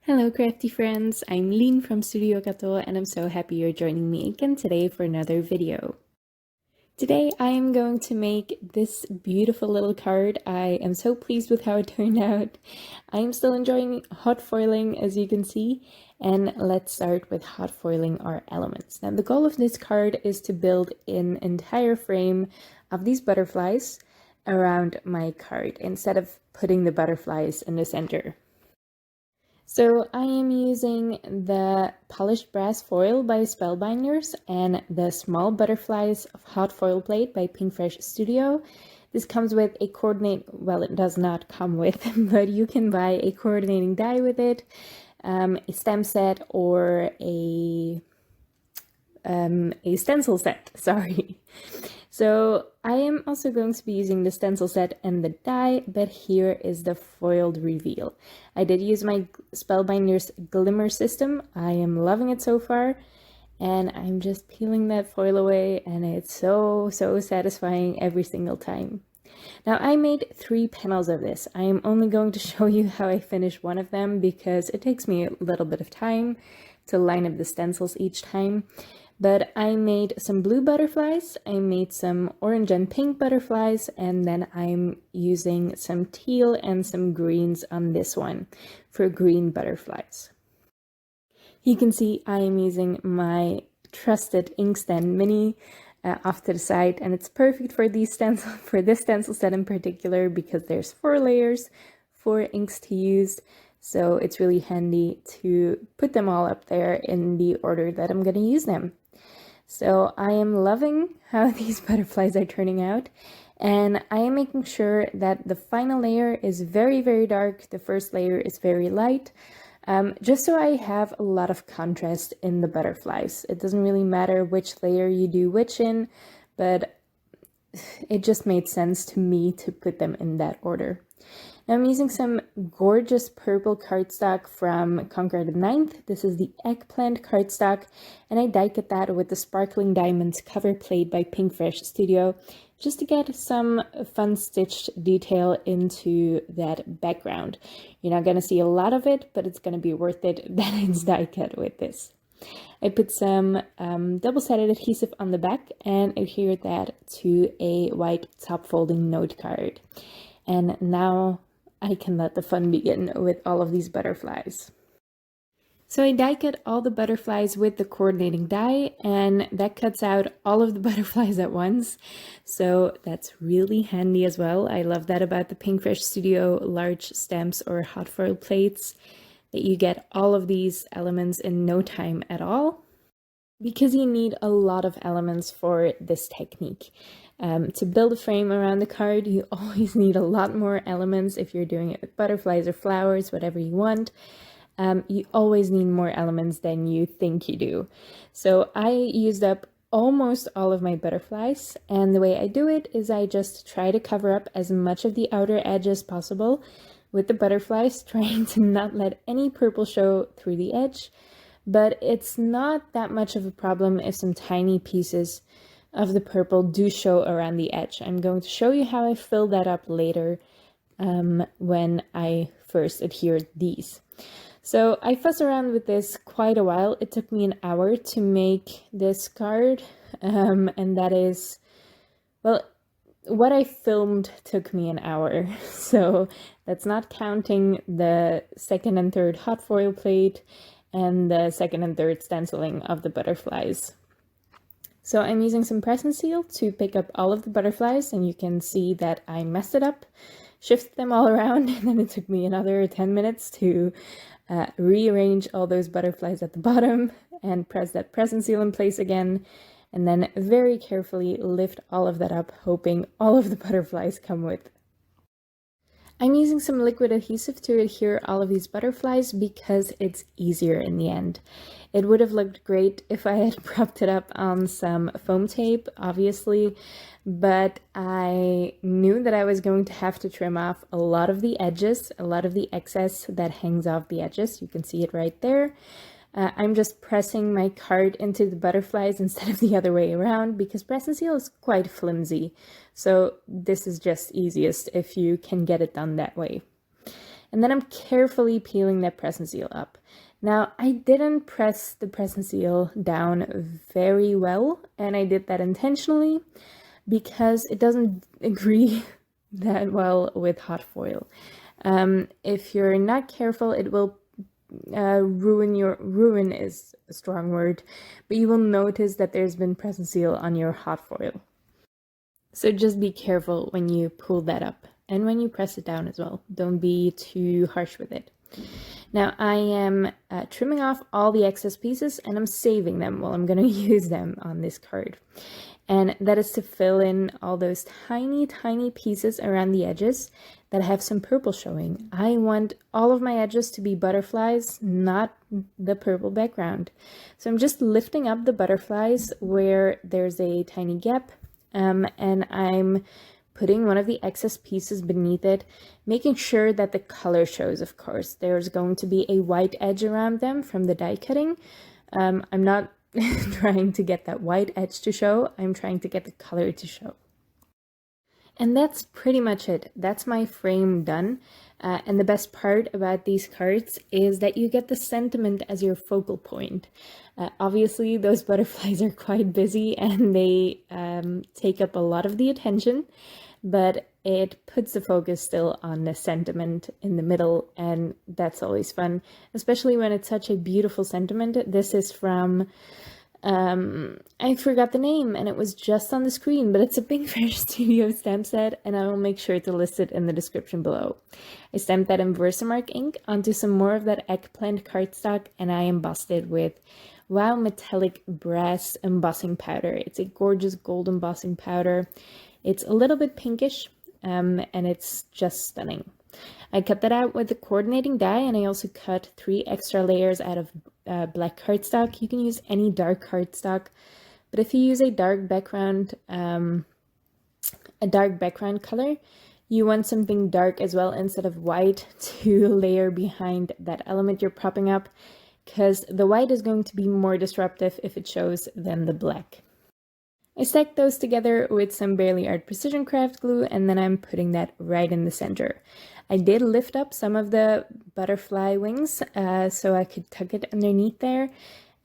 Hello crafty friends, I'm Lien from Studio Kato and I'm so happy you're joining me again today for another video. Today I am going to make this beautiful little card. I am so pleased with how it turned out. I am still enjoying hot foiling, as you can see, and let's start with hot foiling our elements. Now the goal of this card is to build an entire frame of these butterflies around my card instead of putting the butterflies in the center. So I am using the polished brass foil by Spellbinders and the small butterflies of hot foil plate by Pinkfresh Studio. This comes with a well, it does not come with, but you can buy a coordinating die with it, a stem set, or a stencil set, sorry. So I am also going to be using the stencil set and the die, but here is the foiled reveal. I did use my Spellbinders Glimmer system. I am loving it so far, and I'm just peeling that foil away, and it's so satisfying every single time. Now I made 3 panels of this. I am only going to show you how I finish one of them because it takes me a little bit of time to line up the stencils each time. But I made some blue butterflies, I made some orange and pink butterflies, and then I'm using some teal and some greens on this one for green butterflies. You can see I am using my trusted Inkstand Mini off to the side, and it's perfect for this stencil set in particular because there's 4 layers, 4 inks to use. So it's really handy to put them all up there in the order that I'm going to use them. So I am loving how these butterflies are turning out, and I am making sure that the final layer is very dark, the first layer is very light, just so I have a lot of contrast in the butterflies. It doesn't really matter which layer you do which in, but it just made sense to me to put them in that order. Now I'm using some gorgeous purple cardstock from Concord 9th. This is the eggplant cardstock, and I die cut that with the Sparkling Diamonds cover plate by Pinkfresh Studio, just to get some fun stitched detail into that background. You're not going to see a lot of it, but it's going to be worth it that it's die cut with this. I put some double-sided adhesive on the back and adhered that to a white top folding note card. And now I can let the fun begin with all of these butterflies. So I die cut all the butterflies with the coordinating die, and that cuts out all of the butterflies at once. So that's really handy as well. I love that about the Pinkfresh Studio large stamps or hot foil plates, that you get all of these elements in no time at all, because you need a lot of elements for this technique. To build a frame around the card, you always need a lot more elements. If you're doing it with butterflies or flowers, whatever you want, you always need more elements than you think you do. So I used up almost all of my butterflies, and the way I do it is I just try to cover up as much of the outer edge as possible with the butterflies, trying to not let any purple show through the edge. But it's not that much of a problem if some tiny pieces of the purple do show around the edge. I'm going to show you how I fill that up later when I first adhered these. So I fuss around with this quite a while. It took me an hour to make this card, and that is, well, what I filmed took me an hour. So that's not counting the second and third hot foil plate and the second and third stenciling of the butterflies. So I'm using some press and seal to pick up all of the butterflies, and you can see that I messed it up, shifted them all around, and then it took me another 10 minutes to rearrange all those butterflies at the bottom and press that press and seal in place again, and then very carefully lift all of that up, hoping all of the butterflies come with. I'm using some liquid adhesive to adhere all of these butterflies because it's easier in the end. It would have looked great if I had propped it up on some foam tape, obviously, but I knew that I was going to have to trim off a lot of the edges, a lot of the excess that hangs off the edges. You can see it right there. I'm just pressing my card into the butterflies instead of the other way around because press and seal is quite flimsy. So this is just easiest if you can get it done that way. And then I'm carefully peeling that press seal up. Now, I didn't press the press seal down very well, and I did that intentionally because it doesn't agree that well with hot foil. If you're not careful, it will ruin is a strong word, but you will notice that there's been press seal on your hot foil. So just be careful when you pull that up and when you press it down as well. Don't be too harsh with it. Now I am trimming off all the excess pieces and I'm saving them. Well, I'm going to use them on this card. And that is to fill in all those tiny pieces around the edges that have some purple showing. I want all of my edges to be butterflies, not the purple background. So I'm just lifting up the butterflies where there's a tiny gap, and I'm putting one of the excess pieces beneath it, making sure that the color shows, of course. There's going to be a white edge around them from the die cutting. I'm not trying to get that white edge to show, I'm trying to get the color to show. And that's pretty much it. That's my frame done. And the best part about these cards is that you get the sentiment as your focal point. Obviously, those butterflies are quite busy and they take up a lot of the attention, but it puts the focus still on the sentiment in the middle, and that's always fun, especially when it's such a beautiful sentiment. This is from, I forgot the name and it was just on the screen, but it's a Pinkfresh Studio stamp set, and I will make sure to list it in the description below. I stamped that in Versamark ink onto some more of that eggplant cardstock, and I embossed it with Wow Metallic Brass embossing powder. It's a gorgeous gold embossing powder. It's a little bit pinkish, and it's just stunning. I cut that out with the coordinating die, and I also cut 3 extra layers out of black cardstock. You can use any dark cardstock, but if you use a dark background color, you want something dark as well instead of white to layer behind that element you're propping up, because the white is going to be more disruptive if it shows than the black. I stacked those together with some Barely Art Precision Craft glue, and then I'm putting that right in the center. I did lift up some of the butterfly wings so I could tuck it underneath there,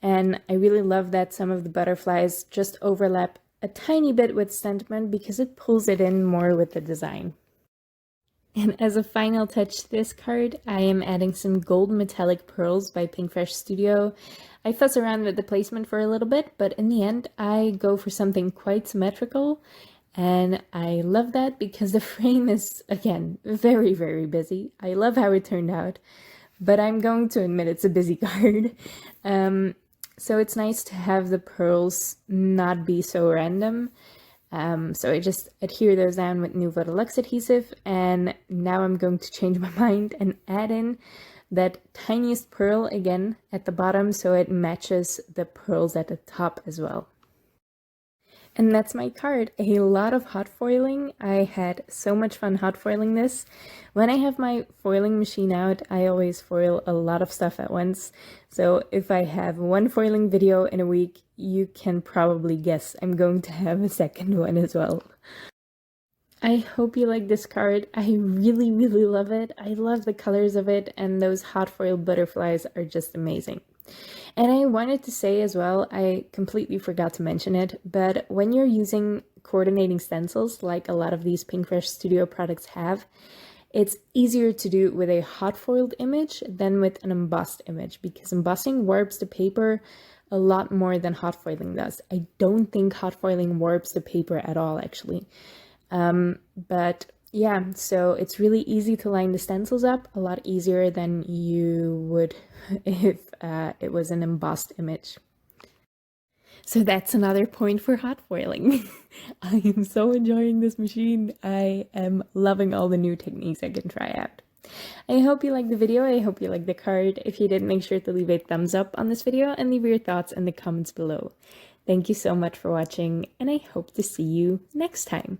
and I really love that some of the butterflies just overlap a tiny bit with sentiment because it pulls it in more with the design. And as a final touch to this card, I am adding some gold metallic pearls by Pinkfresh Studio. I fuss around with the placement for a little bit, but in the end I go for something quite symmetrical, and I love that because the frame is, again, very busy. I love how it turned out, but I'm going to admit it's a busy card. So it's nice to have the pearls not be so random. So I just adhere those down with Nouveau Deluxe adhesive, and now I'm going to change my mind and add in that tiniest pearl again at the bottom so it matches the pearls at the top as well. And that's my card. A lot of hot foiling. I had so much fun hot foiling this. When I have my foiling machine out, I always foil a lot of stuff at once. So if I have one foiling video in a week, you can probably guess I'm going to have a second one as well. I hope you like this card. I really love it. I love the colors of it, and those hot foil butterflies are just amazing. And I wanted to say as well, I completely forgot to mention it, but when you're using coordinating stencils, like a lot of these Pinkfresh Studio products have, it's easier to do with a hot foiled image than with an embossed image, because embossing warps the paper a lot more than hot foiling does. I don't think hot foiling warps the paper at all, actually. But yeah, so it's really easy to line the stencils up, a lot easier than you would if it was an embossed image. So that's another point for hot foiling. I am so enjoying this machine. I am loving all the new techniques I can try out. I hope you liked the video. I hope you liked the card. If you did, make sure to leave a thumbs up on this video and leave your thoughts in the comments below. Thank you so much for watching, and I hope to see you next time.